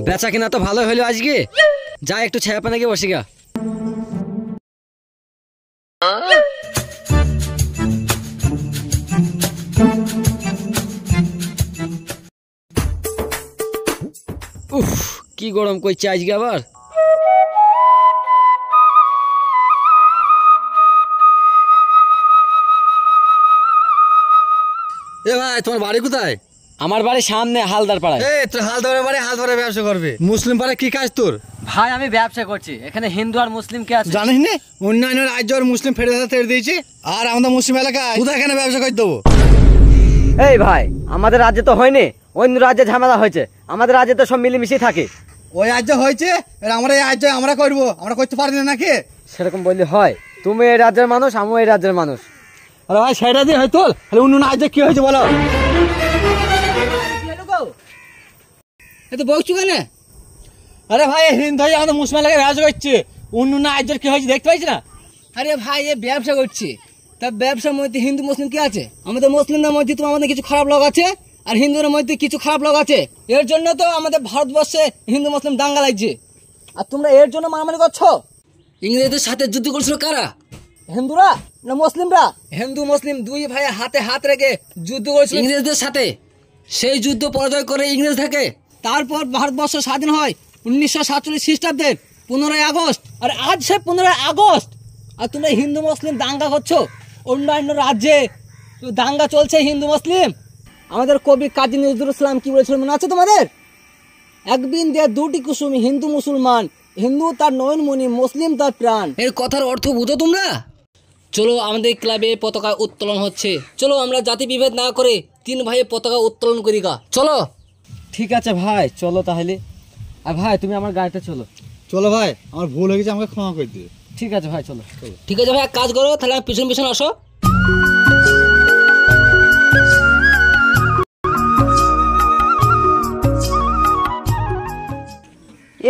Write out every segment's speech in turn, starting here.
বেচা কিনা তো ভালো হলো আজকে, যা একটু ছায়া পানে গিয়ে বসে গা। উফ, কি গরম করছে আজকে আবার। এ ভাই, তোমার বাড়ি কোথায়? আমার বাড়ির সামনে হালদার পাড়ায়। এই তোর হালদারের বাড়ি, হালদারে ব্যবসা করবে। মুসলিম পাড়ায় কি কাজ তোর? ভাই আমি ব্যবসা করছি, এখানে হিন্দু আর মুসলিম কে আছে জানিস না অন্যান্য রাজ্য আর মুসলিম ফেডারেশন ছেড়ে দিয়েছে, আর আমাদের মুসলিম এলাকায় কোথায় এখানে ব্যবসা করে দেবো? এই ভাই, আমাদের রাজ্যে তো হয়নি, অন্য রাজ্যে ঝামেলা হয়েছে, আমাদের রাজ্যে তো সব মিলেমিশে থাকে। ওই রাজ্য হয়েছে, আর আমরা এই রাজ্য আমরা করবো, আমরা করতে পারি না নাকি? সেরকম বললে হয়? তুমি এই রাজ্যের মানুষ, আমিও এই রাজ্যের মানুষ। আরে ভাই সেটা দিয়ে হয় তোর, তাহলে অন্য রাজ্যে কি হয়েছে বলো? বলছো কেন? আরে ভাই হিন্দু হয়ে আমাদের মুসলিম এলাকায় ব্যবসা করছে, অন্য রাজ্যের কি হয়েছে দেখতে পাইছি না? আরে ভাই এ ব্যবসা করছি, তা ব্যবসার মধ্যে হিন্দু মুসলিম কি আছে? আমাদের মুসলিমদের মধ্যে তো আমাদের কিছু খারাপ লোক আছে, আর হিন্দুদের মধ্যে কিছু খারাপ লোক আছে। এর জন্য তো আমাদের ভারতবর্ষে হিন্দু মুসলিম দাঙ্গা লাগছে। আর তোমরা এর জন্য মারামারি করছো। ইংরেজদের সাথে যুদ্ধ করছিল কারা? হিন্দুরা না মুসলিমরা? হিন্দু মুসলিম দুই ভাই হাতে হাত রেখে যুদ্ধ করেছিল ইংরেজদের সাথে। সেই যুদ্ধ পরাজয় করে ইংরেজ থেকে তারপর ভারতবর্ষ স্বাধীন হয় 1947 খ্রিস্টাব্দের 15ই আগস্ট। আর আজ সে 15ই আগস্ট, আর তোমরা হিন্দু মুসলিম দাঙ্গা করছো। অন্যান্য রাজ্যে দাঙ্গা চলছে হিন্দু মুসলিম। আমাদের কবি কাজী নজরুল ইসলাম কি বলেছিল মনে আছে তোমাদের? এক বিন দেয়া দুটি কুসুম, হিন্দু মুসলমান, হিন্দু তার নয়নমণি, মুসলিম তার প্রাণ। এর কথার অর্থ বুঝো তোমরা? চলো আমাদের ক্লাবে পতাকা উত্তোলন হচ্ছে, চলো আমরা জাতি বিভেদ না করে তিন ভাইয়ে পতাকা উত্তোলন করি গা, চলো। ঠিক আছে ভাই, চলো তাহলে। আর ভাই তুমি আমার গাড়িতে চলো। চলো ভাই, আমার ভুল হয়ে গেছে, আমাকে ক্ষমা করে দিও। ঠিক আছে ভাই, চলো। ঠিক আছে ভাই, এক কাজ করো তাহলে, পিছন পিছন আসো।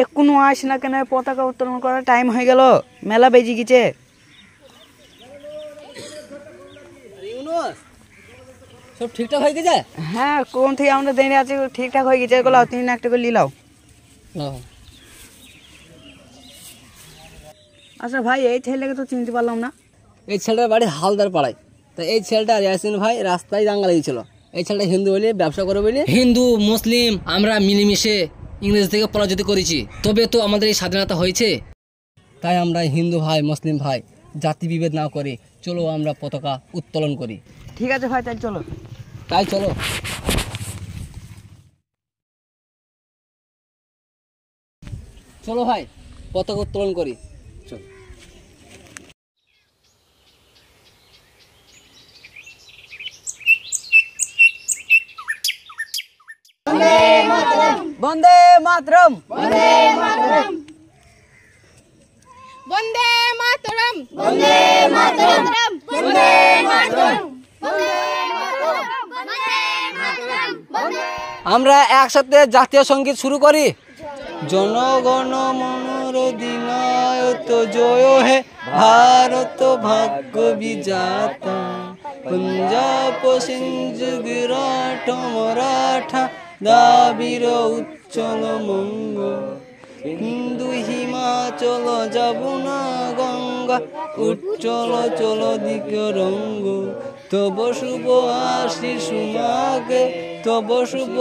এখনো আস না কেন? পতাকা উত্তোলন করার টাইম হয়ে গেল, মেলা বেজে গেছে। সব ঠিকঠাক হয়ে গেছে? হ্যাঁ, কোন থেকে আমরা দাঁড়িয়ে আছি ঠিকঠাক হয়ে গেছে। এগুলো তুমি একটা করে নিলাও। আচ্ছা ভাই, এই ছেলেকে তো চিনতে পারলাম না। এই ছেলেটার বাড়ি হালদার পাড়ায়। তা এই ছেলেটা ইয়াসিন ভাই রাস্তায় দাঙ্গা লেগেছিল। এই ছেলেটা হিন্দু বলে ব্যবসা করে বলে হিন্দু মুসলিম আমরা মিলেমিশে ইংরেজ থেকে পরাজিত করেছি, তবে তো আমাদের এই স্বাধীনতা হয়েছে। তাই আমরা হিন্দু ভাই মুসলিম ভাই জাতি বিভেদ না করে চলো আমরা পতাকা উত্তোলন করি। ঠিক আছে ভাই, তাই চলো। তাই চলো। চলো ভাই, পতাকা উত্তোলন করি, চলো। বন্দে মাতরম। বন্দে মাতরম। বন্দে মাতরম। বন্দে মাতরম। বন্দে মাতরম। আমরা একসাথে জাতীয় সঙ্গীত শুরু করি। জনগণ মন অধিনায়ক জয় হে ভারত ভাগ্য বিজাতা, পঞ্জাব সিন্ধ গুজরাট মারাঠা দাবির উচ্চল মঙ্গ, হিন্দু হিমাচল যমুনা গঙ্গা উচ্চল চল দিক রঙ্গ, তব শুভ আশিস মাগে, তব শুভ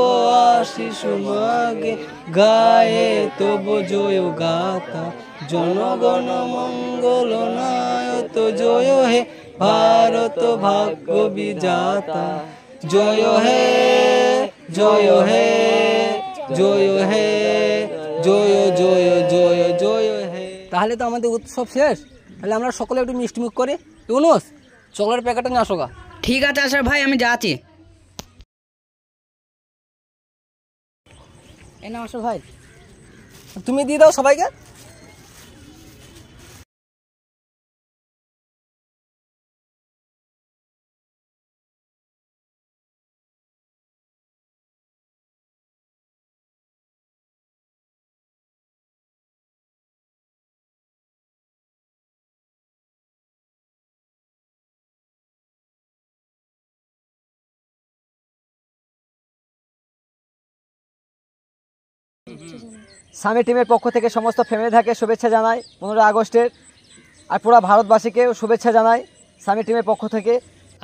আশিস মাগে, গায়ে তব জয় গাতা, জনগণ মঙ্গল নায়ক জয় হে ভারত ভাগ্য বিজাতা, জয় হে জয় হে জয় হে জয় জয় জয় জয় হে। তাহলে তো আমাদের উৎসব শেষ, তাহলে আমরা সকলে একটু মিষ্টি মুখ করে ইউনুস চকলেট প্যাকেটটা নিয়ে আসো গা। ঠিক আছে আশা ভাই, আমি যাচ্ছি। এই না আসো ভাই, তুমি দিয়ে দাও সবাইকে। স্বামী টিমের পক্ষ থেকে সমস্ত ফ্যামিলি থাকে শুভেচ্ছা জানাই 15 আগস্টের, আর পুরো ভারতবাসীকেও শুভেচ্ছা জানাই স্বামী টিমের পক্ষ থেকে।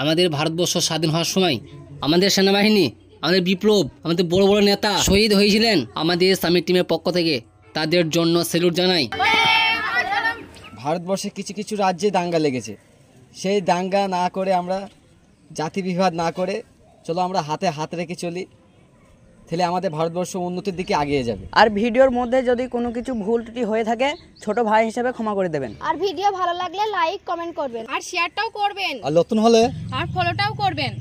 আমাদের ভারতবর্ষ স্বাধীন হওয়ার সময় আমাদের সেনাবাহিনী, আমাদের বিপ্লব, আমাদের বড় বড় নেতা শহীদ হয়েছিলেন আমাদের স্বামী টিমের পক্ষ থেকে, তাদের জন্য স্যালুট জানাই। ভারতবর্ষে কিছু কিছু রাজ্যে দাঙ্গা লেগেছে, সেই দাঙ্গা না করে আমরা জাতি বিভাদ না করে চলো আমরা হাতে হাত রেখে চলি, তাহলে আমাদের ভারতবর্ষ উন্নতির দিকে এগিয়ে যাবে। আর ভিডিওর মধ্যে যদি কোনো কিছু ভুল ত্রুটি হয়ে থাকে ছোট ভাই হিসেবে ক্ষমা করে দেবেন। আর ভিডিও ভালো লাগলে লাইক কমেন্ট করবেন আর শেয়ারটাও করবেন আর নতুন হলে আর ফলোটাও করবেন।